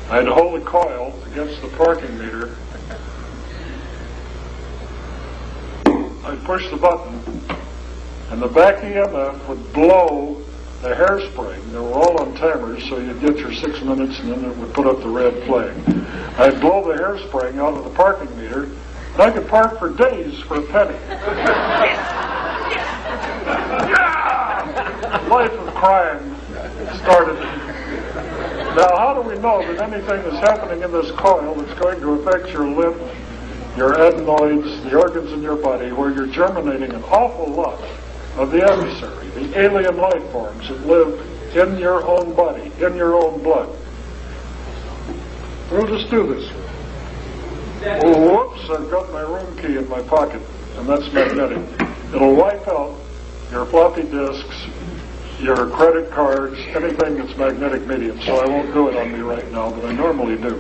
I'd hold the coil against the parking meter. I'd push the button, and the back EMF would blow the hairspring. They were all on timers, so you'd get your 6 minutes, and then it would put up the red flag. I'd blow the hairspring out of the parking meter, and I could park for days for a penny. Life of crime started. Now, how do we know that anything that's happening in this coil that's going to affect your lymph, your adenoids, the organs in your body, where you're germinating an awful lot of the adversary, the alien life forms that live in your own body, in your own blood? We'll just do this. Oh, whoops, I've got my room key in my pocket, and that's magnetic. It'll wipe out your floppy disks, your credit cards, anything that's magnetic medium, so I won't do it on me right now, but I normally do.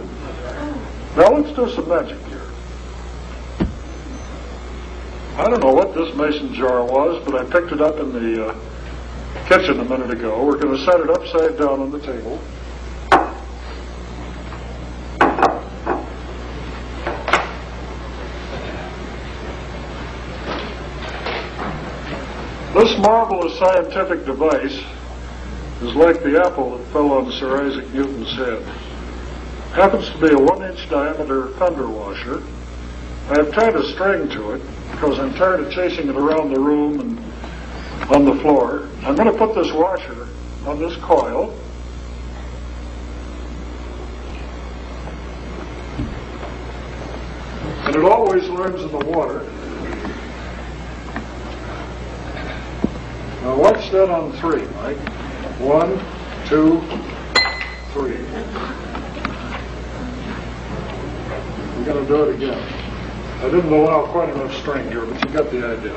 Now let's do some magic here. I don't know what this mason jar was, but I picked it up in the kitchen a minute ago. We're going to set it upside down on the table. This marvelous scientific device is like the apple that fell on Sir Isaac Newton's head. It happens to be a 1-inch diameter thunder washer. I have tied a string to it because I'm tired of chasing it around the room and on the floor. I'm going to put this washer on this coil. And it always learns in the water. Now watch that on 3, Mike. 1, 2, 3. We're going to do it again. I didn't allow quite enough string here, but you got the idea.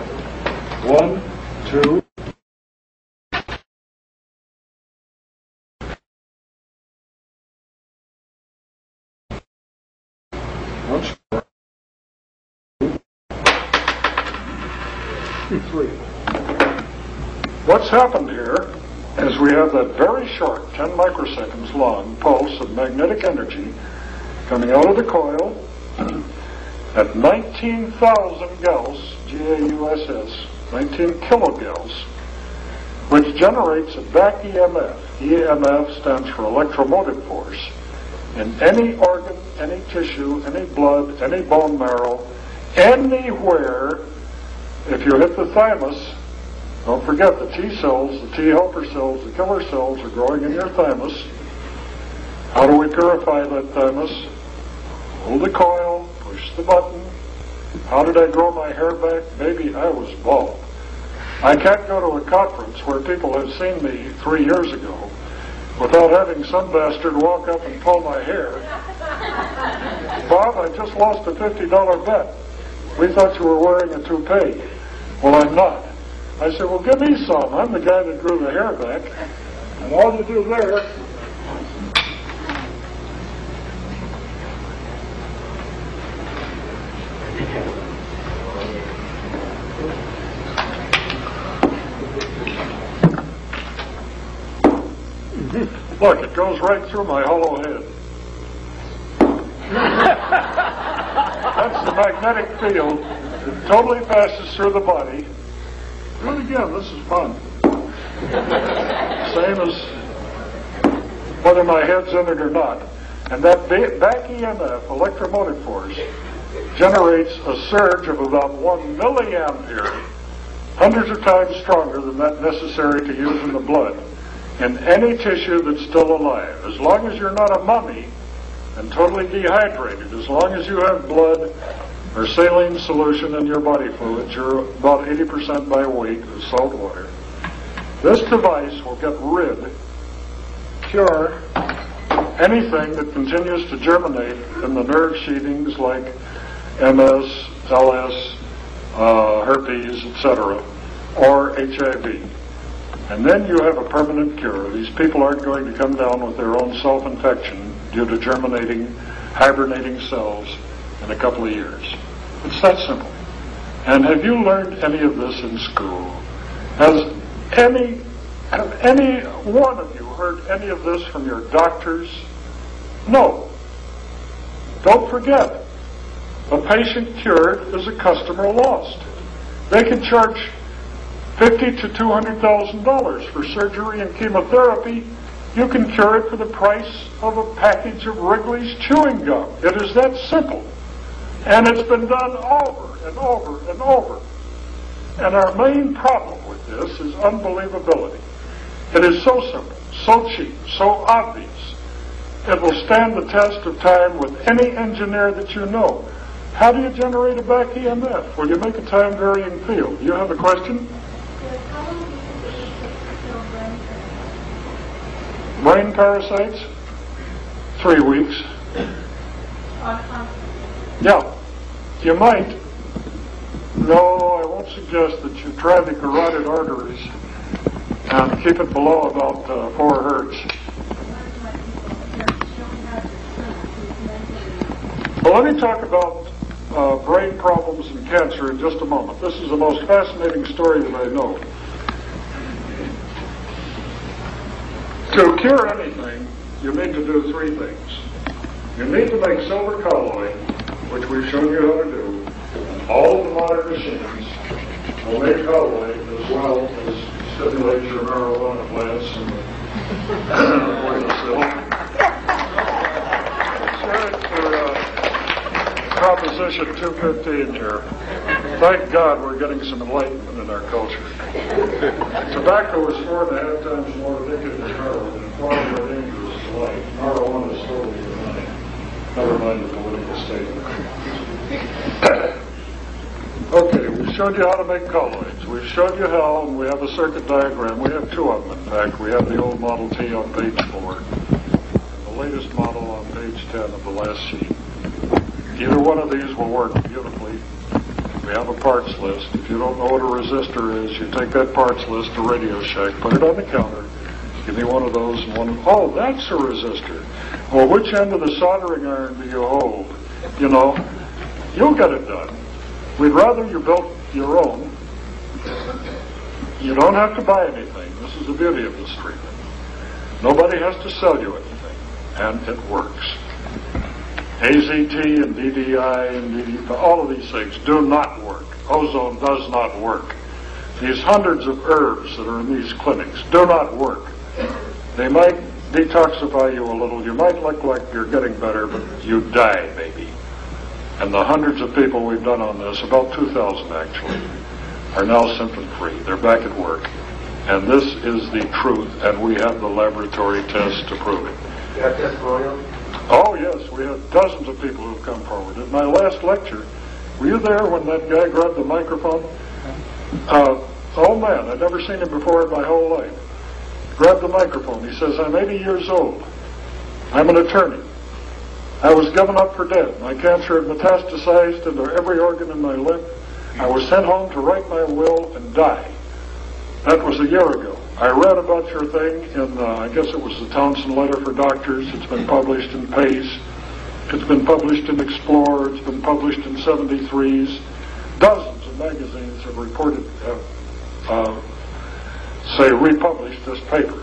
1, 2. Once more. 2, 3. What's happened here is we have that very short, 10 microseconds long pulse of magnetic energy coming out of the coil at 19,000 gauss, G-A-U-S-S, 19 kilogauss, which generates a back EMF. EMF stands for electromotive force. In any organ, any tissue, any blood, any bone marrow, anywhere, if you hit the thymus, don't forget the T cells, the T helper cells, the killer cells are growing in your thymus. How do we purify that thymus? Hold the coil, push the button. How did I grow my hair back? Maybe I was bald. I can't go to a conference where people have seen me 3 years ago without having some bastard walk up and pull my hair. Bob, I just lost a $50 bet. We thought you were wearing a toupee. Well, I'm not. I said, well, give me some. I'm the guy that grew the hair back. And all you do there, look, it goes right through my hollow head. That's the magnetic field. It totally passes through the body. Do it again, this is fun. Same as whether my head's in it or not. And that back EMF, electromotive force, generates a surge of about 1 milliampere, hundreds of times stronger than that necessary to use in the blood, in any tissue that's still alive. As long as you're not a mummy and totally dehydrated, as long as you have blood or saline solution in your body fluids, you're about 80% by weight of salt water. This device will get rid, cure anything that continues to germinate in the nerve sheathings like MS, LS, herpes, etc., or HIV. And then you have a permanent cure. These people aren't going to come down with their own self-infection due to germinating, hibernating cells in a couple of years. It's that simple. And have you learned any of this in school? Have any one of you heard any of this from your doctors, No. Don't forget, a patient cured is a customer lost. They can charge $50,000 to $200,000 for surgery and chemotherapy. You can cure it for the price of a package of Wrigley's chewing gum. It is that simple. And it's been done over and over and over. And our main problem with this is unbelievability. It is so simple, so cheap, so obvious. It will stand the test of time with any engineer that you know. How do you generate a back EMF? Well, you make a time-varying field. You have a question? Brain parasites? 3 weeks. Yeah, you might. No, I won't suggest that you try the carotid arteries and keep it below about 4 hertz. Well, let me talk about brain problems and cancer in just a moment. This is the most fascinating story that I know. To cure anything, you need to do 3 things. You need to make silver colloid, which we've shown you how to do. All of the modern machines will make colloid as well as stimulate your marijuana plants and the oil. Proposition 215 here. Thank God we're getting some enlightenment in our culture. Tobacco is 4.5 times more addictive than heroin and far more dangerous to life. Marijuana is totally benign. Never mind the political statement. Okay, we've showed you how to make colloids. We've showed you how, and we have a circuit diagram. We have 2 of them, in fact. We have the old Model T on page 4, and the latest model on page 10 of the last sheet. Either one of these will work beautifully. We have a parts list. If you don't know what a resistor is, you take that parts list to Radio Shack, put it on the counter, give me one of those and one. Oh, that's a resistor. Well, which end of the soldering iron do you hold? You know, you'll get it done. We'd rather you built your own. You don't have to buy anything. This is the beauty of this treatment. Nobody has to sell you anything, and it works. AZT and DDI and DD, all of these things do not work. Ozone does not work. These hundreds of herbs that are in these clinics do not work. They might detoxify you a little. You might look like you're getting better, but you die, baby. And the hundreds of people we've done on this, about 2,000 actually, are now symptom-free. They're back at work. And this is the truth, and we have the laboratory tests to prove it. You have testimonials? Oh, yes, we have dozens of people who have come forward. In my last lecture, were you there when that guy grabbed the microphone? Oh, man, I'd never seen him before in my whole life. Grabbed the microphone. He says, I'm 80 years old. I'm an attorney. I was given up for dead. My cancer had metastasized into every organ in my limb. I was sent home to write my will and die. That was a year ago. I read about your thing in, I guess it was the Townsend Letter for Doctors. It's been published in PACE. It's been published in Explorer. It's been published in 73s. Dozens of magazines have reported, republished this paper.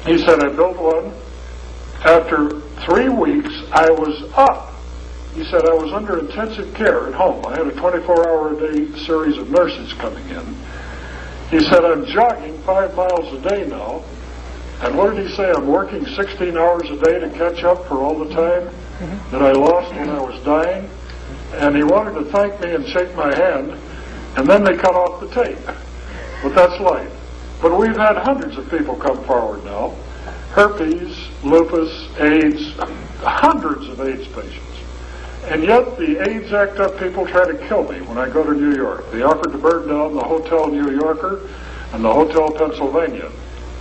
He said, I built one. After 3 weeks, I was up. He said, I was under intensive care at home. I had a 24-hour-a-day series of nurses coming in. He said, I'm jogging 5 miles a day now. And what did he say? I'm working 16 hours a day to catch up for all the time that I lost when I was dying. And he wanted to thank me and shake my hand. And then they cut off the tape. But that's life. But we've had hundreds of people come forward now. Herpes, lupus, AIDS, hundreds of AIDS patients. And yet the AIDS act up people try to kill me when I go to New York. They offered to burn down the Hotel New Yorker and the Hotel Pennsylvania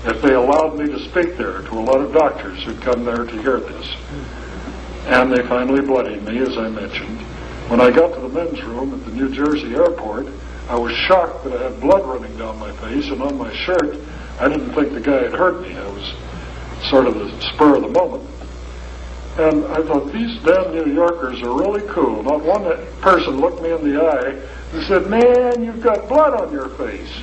if they allowed me to speak there to a lot of doctors who'd come there to hear this. And they finally bloodied me, as I mentioned. When I got to the men's room at the New Jersey airport, I was shocked that I had blood running down my face and on my shirt. I didn't think the guy had hurt me. I was sort of the spur of the moment. And I thought, these damn New Yorkers are really cool. Not one person looked me in the eye and said, man, you've got blood on your face.